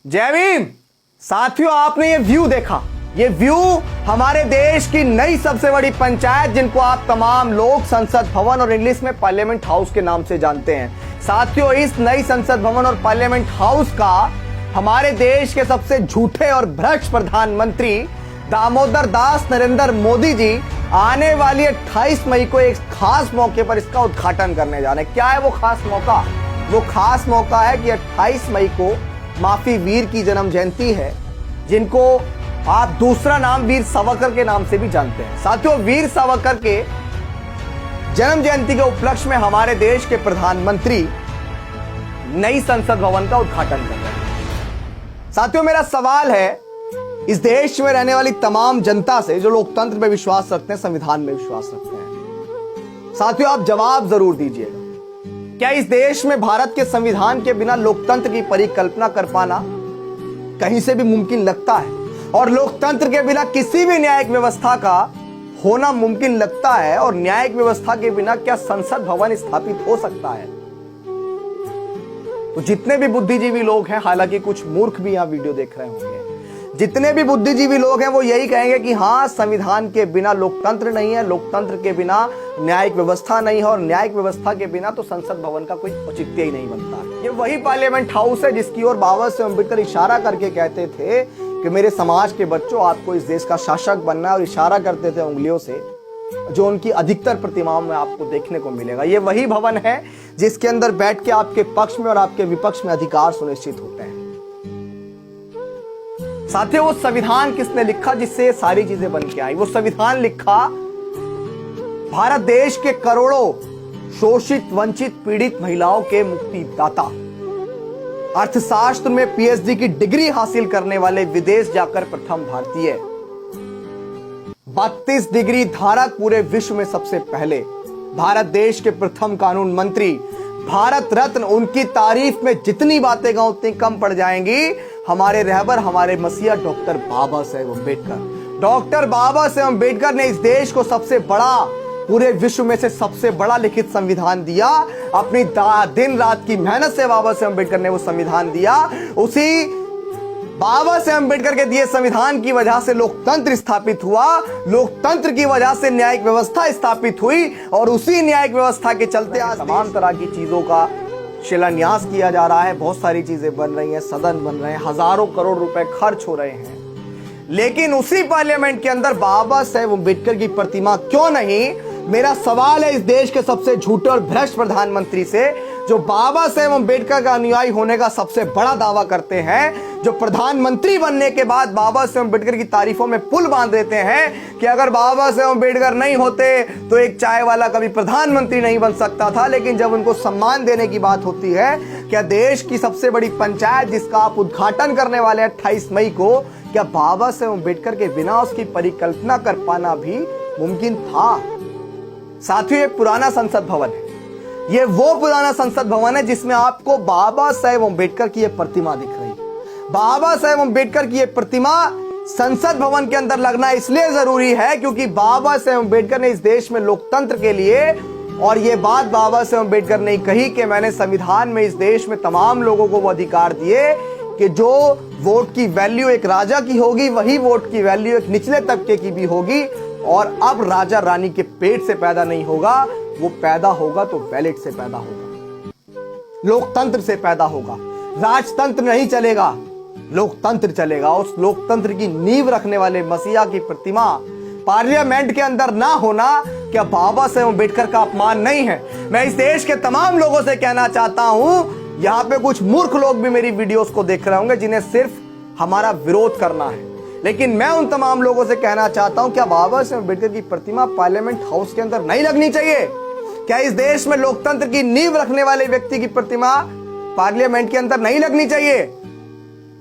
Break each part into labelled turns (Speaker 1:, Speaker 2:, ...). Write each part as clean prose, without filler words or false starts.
Speaker 1: जय भीम। साथियों, आपने ये व्यू देखा, ये व्यू हमारे देश की नई सबसे बड़ी पंचायत, जिनको आप तमाम लोग संसद भवन और इंग्लिश में पार्लियामेंट हाउस के नाम से जानते हैं। साथियों, इस नई संसद भवन और पार्लियामेंट हाउस का हमारे देश के सबसे झूठे और भ्रष्ट प्रधानमंत्री दामोदर दास नरेंद्र मोदी जी आने वाली 28 मई को एक खास मौके पर इसका उद्घाटन करने जा रहे हैं। क्या है वो खास मौका? वो खास मौका है कि 28 मई को माफी वीर की जन्म जयंती है, जिनको आप दूसरा नाम वीर सावरकर के नाम से भी जानते हैं। साथियों, वीर सावरकर के जन्म जयंती के उपलक्ष्य में हमारे देश के प्रधानमंत्री नई संसद भवन का उद्घाटन कर रहे हैं। साथियों, मेरा सवाल है इस देश में रहने वाली तमाम जनता से, जो लोकतंत्र में विश्वास रखते हैं, संविधान में विश्वास रखते हैं। साथियों, आप जवाब जरूर दीजिएगा। क्या इस देश में भारत के संविधान के बिना लोकतंत्र की परिकल्पना कर पाना कहीं से भी मुमकिन लगता है? और लोकतंत्र के बिना किसी भी न्यायिक व्यवस्था का होना मुमकिन लगता है? और न्यायिक व्यवस्था के बिना क्या संसद भवन स्थापित हो सकता है? तो जितने भी बुद्धिजीवी लोग हैं, हालांकि कुछ मूर्ख भी यहां वीडियो देख रहे होंगे, जितने भी बुद्धिजीवी लोग हैं वो यही कहेंगे कि हाँ, संविधान के बिना लोकतंत्र नहीं है, लोकतंत्र के बिना न्यायिक व्यवस्था नहीं है, और न्यायिक व्यवस्था के बिना तो संसद भवन का कोई औचित्य ही नहीं बनता। ये वही पार्लियामेंट हाउस है जिसकी ओर बाबा साहेब अम्बेडकर इशारा करके कहते थे कि मेरे समाज के बच्चों, आपको इस देश का शासक बनना है, और इशारा करते थे उंगलियों से, जो उनकी अधिकतर प्रतिमाओं में आपको देखने को मिलेगा। ये वही भवन है जिसके अंदर बैठ के आपके पक्ष में और आपके विपक्ष में अधिकार सुनिश्चित होते हैं। साथियों, वो संविधान किसने लिखा जिससे ये सारी चीजें बन के आई? वो संविधान लिखा भारत देश के करोड़ों शोषित, वंचित, पीड़ित महिलाओं के मुक्तिदाता, अर्थशास्त्र में पीएचडी की डिग्री हासिल करने वाले, विदेश जाकर प्रथम भारतीय, 32 डिग्री धारक, पूरे विश्व में सबसे पहले, भारत देश के प्रथम कानून मंत्री, भारत रत्न। उनकी तारीफ में जितनी बातें कहूं उतनी कम पड़ जाएंगी। हमारे रहबर, हमारे मसीहा डॉक्टर बाबा साहेब अम्बेडकर। डॉक्टर बाबा साहेब अम्बेडकर ने इस देश को सबसे बड़ा, पूरे विश्व में से सबसे बड़ा लिखित संविधान दिया। अपनी दिन रात की मेहनत से बाबा साहेब अम्बेडकर ने वो संविधान दिया। उसी बाबा साहेब अम्बेडकर के दिए संविधान की वजह से लोकतंत्र स्थापित हुआ, लोकतंत्र की वजह से न्यायिक व्यवस्था स्थापित हुई, और उसी न्यायिक व्यवस्था के चलते आज तमाम तरह की चीजों का शिलान्यास किया जा रहा है। बहुत सारी चीजें बन रही हैं, सदन बन रहे हैं, हजारों करोड़ रुपए खर्च हो रहे हैं। लेकिन उसी पार्लियामेंट के अंदर बाबा साहेब अम्बेडकर की प्रतिमा क्यों नहीं? मेरा सवाल है इस देश के सबसे झूठे और भ्रष्ट प्रधानमंत्री से, जो बाबा साहेब अम्बेडकर का अनुयायी होने का सबसे बड़ा दावा करते हैं, जो प्रधानमंत्री बनने के बाद बाबा साहेब अम्बेडकर की तारीफों में पुल बांध देते हैं कि अगर बाबा साहेब अम्बेडकर नहीं होते तो एक चाय वाला कभी प्रधानमंत्री नहीं बन सकता था। लेकिन जब उनको सम्मान देने की बात होती है, क्या देश की सबसे बड़ी पंचायत जिसका आप उद्घाटन करने वाले 28 मई को, क्या बाबा साहेब अम्बेडकर के बिना उसकी परिकल्पना कर पाना भी मुमकिन था? साथियों, ये पुराना संसद भवन है। ये वो पुराना संसद भवन है जिसमें आपको बाबा साहेब अम्बेडकर की ये प्रतिमा दिख रही है। बाबा साहेब अम्बेडकर की ये प्रतिमा संसद भवन के अंदर लगना इसलिए जरूरी है क्योंकि बाबा साहेब अम्बेडकर ने इस देश में लोकतंत्र के लिए, और ये बात बाबा साहेब अम्बेडकर ने कही कि मैंने संविधान में इस देश में तमाम लोगों को वो अधिकार दिए कि जो वोट की वैल्यू एक राजा की होगी, वही वोट की वैल्यू एक निचले तबके की भी होगी। और अब राजा रानी के पेट से पैदा नहीं होगा, वो पैदा होगा तो बैलेट से पैदा होगा, लोकतंत्र से पैदा होगा। राजतंत्र नहीं चलेगा, लोकतंत्र चलेगा। उस लोकतंत्र की नींव रखने वाले मसीहा की प्रतिमा पार्लियामेंट के अंदर ना होना क्या बाबा साहेब अम्बेडकर का अपमान नहीं है? मैं इस देश के तमाम लोगों से कहना चाहता हूं, यहां पे कुछ मूर्ख लोग भी मेरी वीडियोस को देख रहे होंगे जिन्हें सिर्फ हमारा विरोध करना है, लेकिन मैं उन तमाम लोगों से कहना चाहता हूं, क्या बाबा साहेब अम्बेडकर की प्रतिमा पार्लियामेंट हाउस के अंदर नहीं लगनी चाहिए? क्या इस देश में लोकतंत्र की नींव रखने वाले व्यक्ति की प्रतिमा पार्लियामेंट के अंदर नहीं लगनी चाहिए?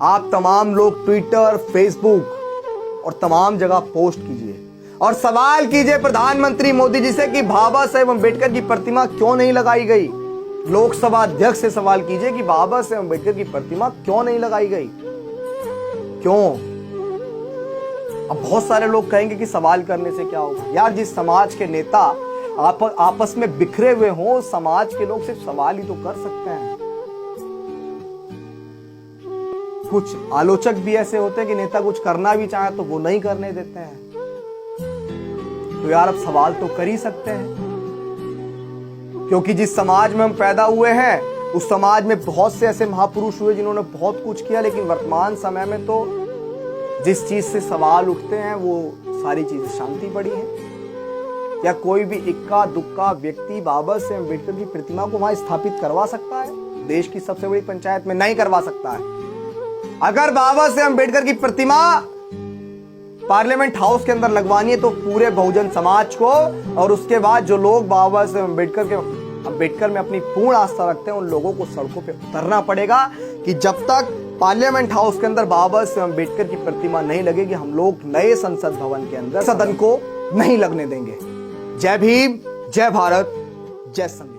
Speaker 1: आप तमाम लोग ट्विटर, फेसबुक और तमाम जगह पोस्ट कीजिए और सवाल कीजिए प्रधानमंत्री मोदी जी से कि बाबा साहेब अम्बेडकर की प्रतिमा क्यों नहीं लगाई गई। लोकसभा अध्यक्ष से सवाल कीजिए कि बाबा साहेब अम्बेडकर की प्रतिमा क्यों नहीं लगाई गई, क्यों? अब बहुत सारे लोग कहेंगे कि सवाल करने से क्या होगा। यार, जिस समाज के नेता आपस में बिखरे हुए हों, समाज के लोग सिर्फ सवाल ही तो कर सकते हैं। कुछ आलोचक भी ऐसे होते हैं कि नेता कुछ करना भी चाहे तो वो नहीं करने देते हैं। तो यार अब सवाल तो कर ही सकते हैं, क्योंकि जिस समाज में हम पैदा हुए हैं उस समाज में बहुत से ऐसे महापुरुष हुए जिन्होंने बहुत कुछ किया, लेकिन वर्तमान समय में तो जिस चीज से सवाल उठते हैं वो सारी चीजें शांति पड़ी है। क्या कोई भी इक्का दुक्का व्यक्ति बाबा साहेब अम्बेडकर की प्रतिमा को वहां स्थापित करवा सकता है? देश की सबसे बड़ी पंचायत में नहीं करवा सकता है। अगर बाबा साहेब अम्बेडकर की प्रतिमा पार्लियामेंट हाउस के अंदर लगवानी है तो पूरे बहुजन समाज को और उसके बाद जो लोग बाबा साहेब अम्बेडकर में अपनी पूर्ण आस्था रखते हैं उन लोगों को सड़कों पे उतरना पड़ेगा कि जब तक पार्लियामेंट हाउस के अंदर बाबा साहेब अम्बेडकर की प्रतिमा नहीं लगेगी हम लोग नए संसद भवन के अंदर सदन को नहीं लगने देंगे। जय भीम, जय भारत, जय संविधान।